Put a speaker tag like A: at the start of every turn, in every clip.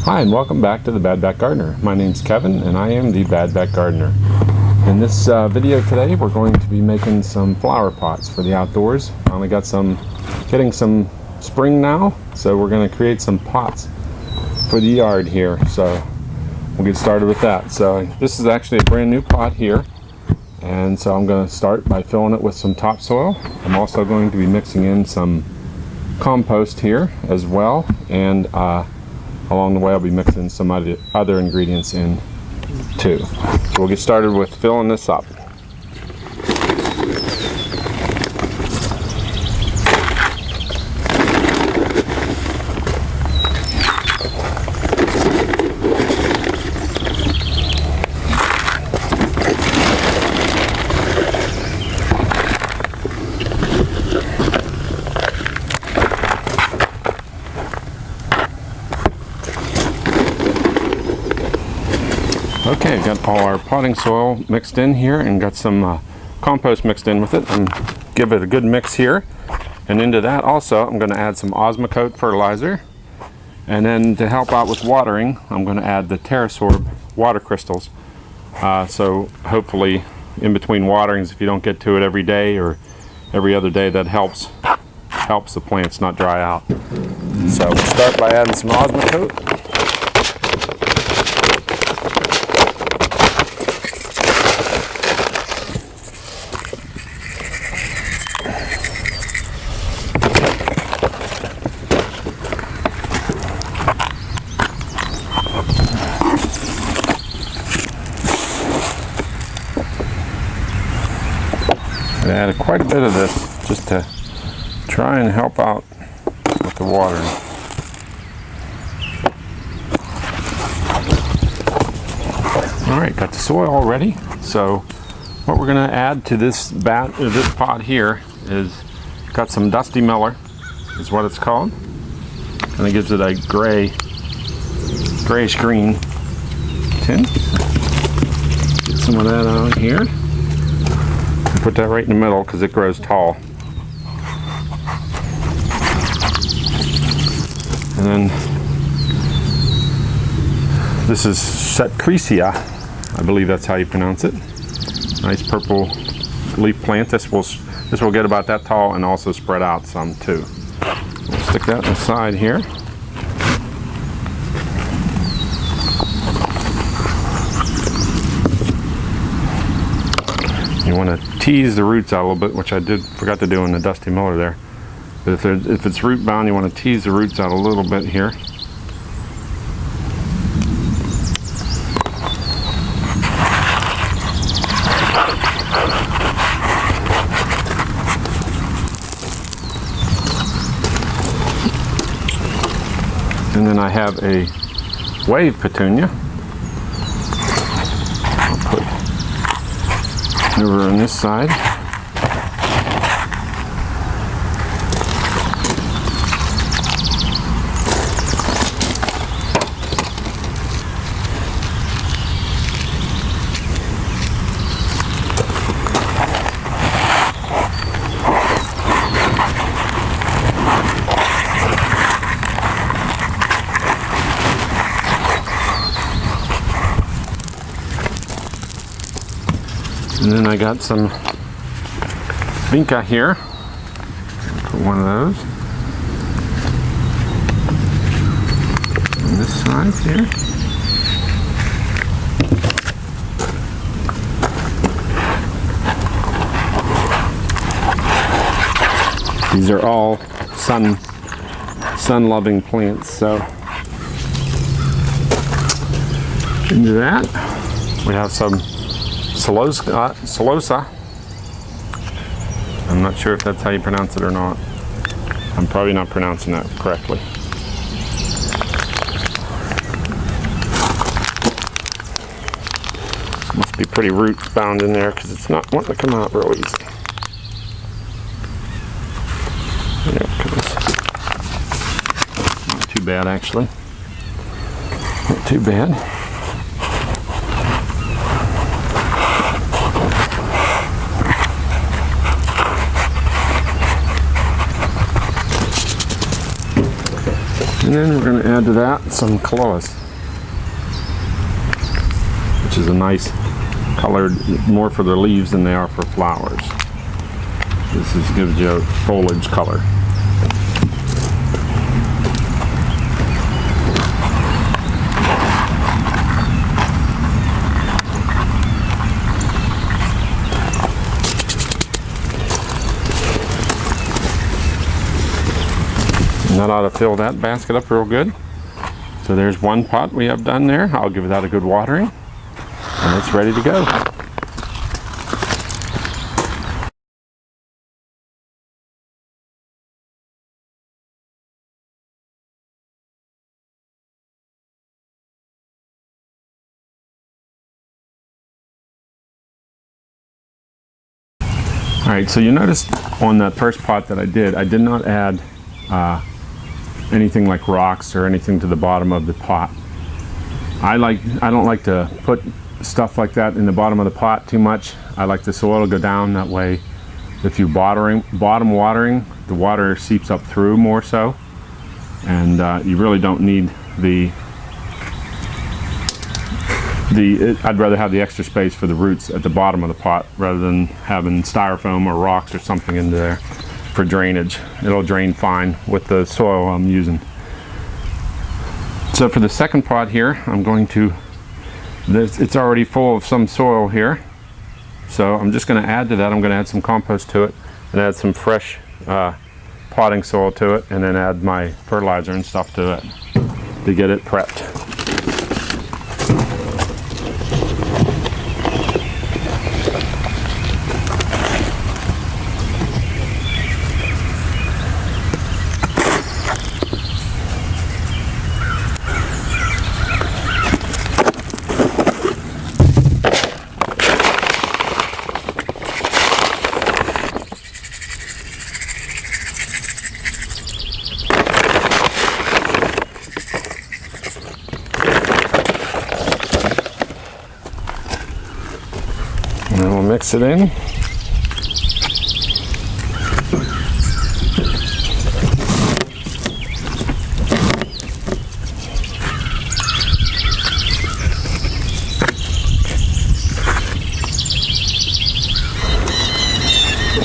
A: Hi and welcome back to the Bad Bat Gardener. My name's Kevin and I am the Bad Bat Gardener. In this video today we're going to be making some flower pots for the outdoors. I only got getting some spring now, so we're going to create some pots for the yard here. So we'll get started with that. So this is actually a brand new pot here, and so I'm going to start by filling it with some topsoil. I'm also going to be mixing in some compost here as well, and along the way I'll be mixing some other ingredients in too. So we'll get started with filling this up. Okay, got all our potting soil mixed in here and got some compost mixed in with it, and give it a good mix here. And into that also I'm going to add some Osmocote fertilizer, and then to help out with watering I'm going to add the TerraSorb water crystals. So hopefully in between waterings, if you don't get to it every day or every other day, that helps the plants not dry out. So we'll start by adding some Osmocote. I added quite a bit of this just to try and help out with the watering. Alright, got the soil all ready. So what we're going to add to this pot here is, got some Dusty Miller is what it's called, and it gives it a grayish green tint. Get some of that out here. Put that right in the middle because it grows tall. And then this is Setcrecia, I believe that's how you pronounce it. Nice purple leaf plant. This will get about that tall and also spread out some too. We'll stick that in the side here. You want to tease the roots out a little bit, which I forgot to do in the Dusty Miller there. But if it's root bound, you want to tease the roots out a little bit here. And then I have a wave petunia. Over on this side. And then I got some Vinca here. Put one of those on this side here. These are all sun-loving plants. So into that we have some Celosa. I'm not sure if that's how you pronounce it or not. I'm probably not pronouncing that correctly. Must be pretty root bound in there because it's not wanting to come out real easy. There it comes. Not too bad actually. Not too bad. And then we're going to add to that some Calois, which is a nice colored, more for the leaves than they are for flowers. Gives you a foliage color. And that ought to fill that basket up real good. So there's one pot we have done there. I'll give that a good watering, and it's ready to go. All right, so you noticed on that first pot that I did not add anything like rocks or anything to the bottom of the pot. I don't like to put stuff like that in the bottom of the pot too much. I like the soil to go down, that way if you bottom watering, the water seeps up through more so, and you really don't need I'd rather have the extra space for the roots at the bottom of the pot rather than having styrofoam or rocks or something in there for drainage. It'll drain fine with the soil I'm using. So for the second pot here, it's already full of some soil here. So I'm just going to add to that. I'm going to add some compost to it and add some fresh potting soil to it, and then add my fertilizer and stuff to it to get it prepped. And we'll mix it in.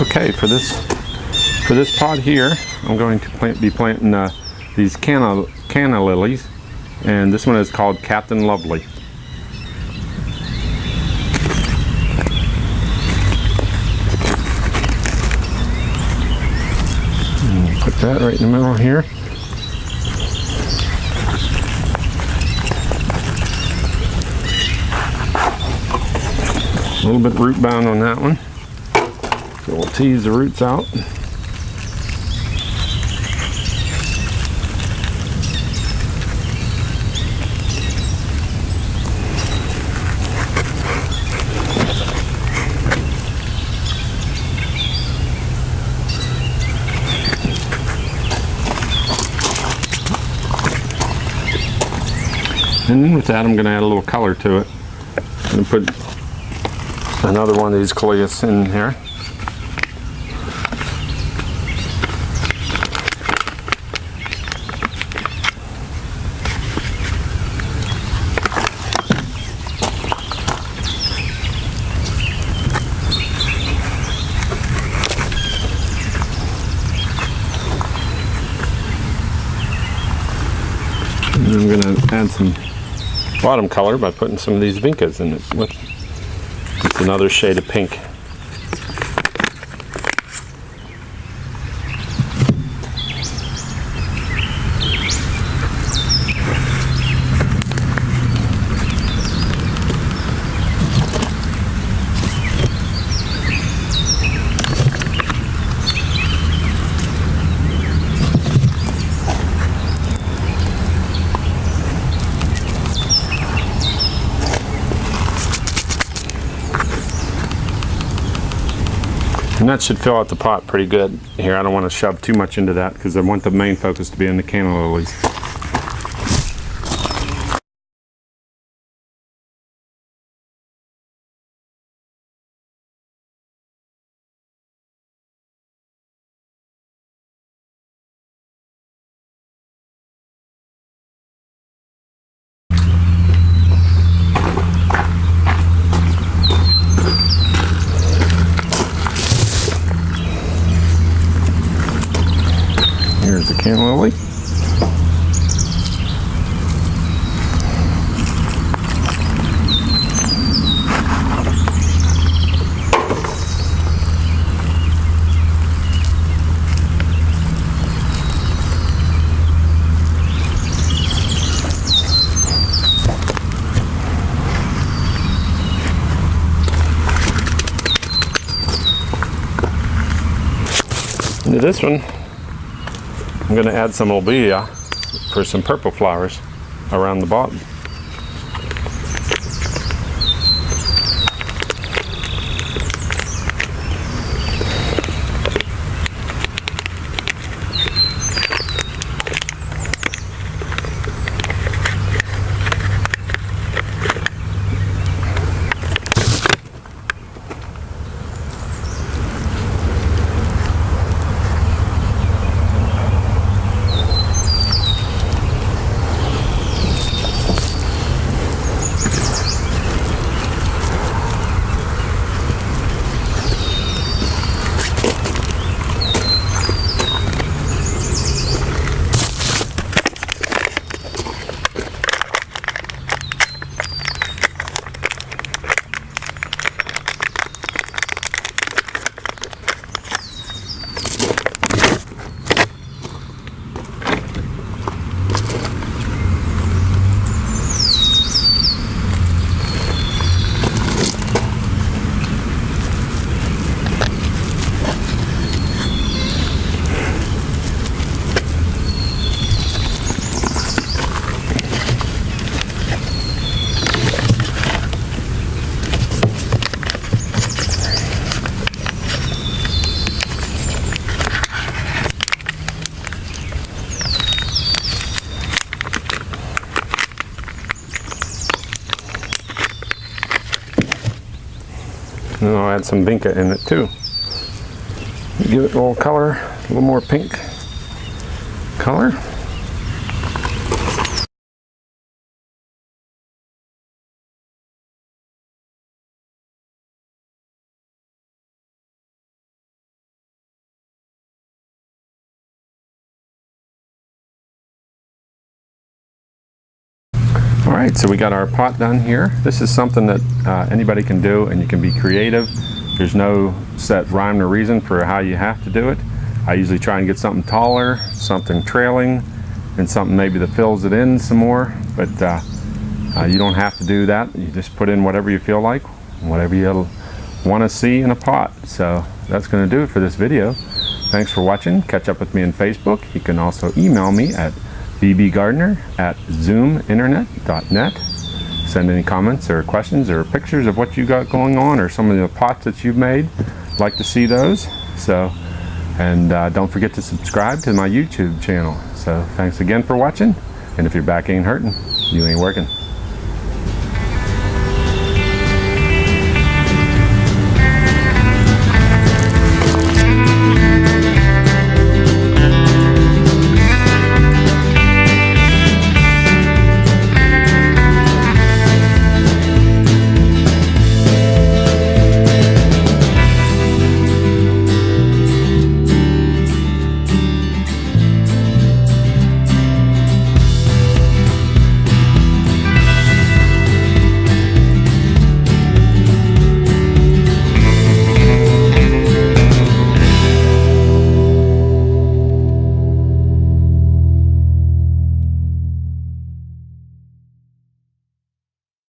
A: Okay, for this pot here, I'm going to be planting these canna lilies, and this one is called Captain Lovely. Put that right in the middle here. A little bit root bound on that one. So we'll tease the roots out. And then with that, I'm going to add a little color to it. I'm going to put another one of these Calois in here. And I'm going to add some bottom color by putting some of these Vincas in it with just another shade of pink. And that should fill out the pot pretty good. Here, I don't want to shove too much into that because I want the main focus to be on the canna lilies. African lily. Into this one, I'm going to add some lobelia for some purple flowers around the bottom. And I'll add some vinca in it too. Give it a little color, a little more pink color. Alright, so we got our pot done here. This is something that anybody can do, and you can be creative. There's no set rhyme or reason for how you have to do it. I usually try and get something taller, something trailing, and something maybe that fills it in some more, but you don't have to do that. You just put in whatever you feel like, whatever you want to see in a pot. So that's going to do it for this video. Thanks for watching. Catch up with me on Facebook. You can also email me at bbgardner@zoominternet.net. Send any comments or questions or pictures of what you got going on, or some of the pots that you've made. Like to see those. So, and don't forget to subscribe to my YouTube channel. So thanks again for watching, and if your back ain't hurting, you ain't working.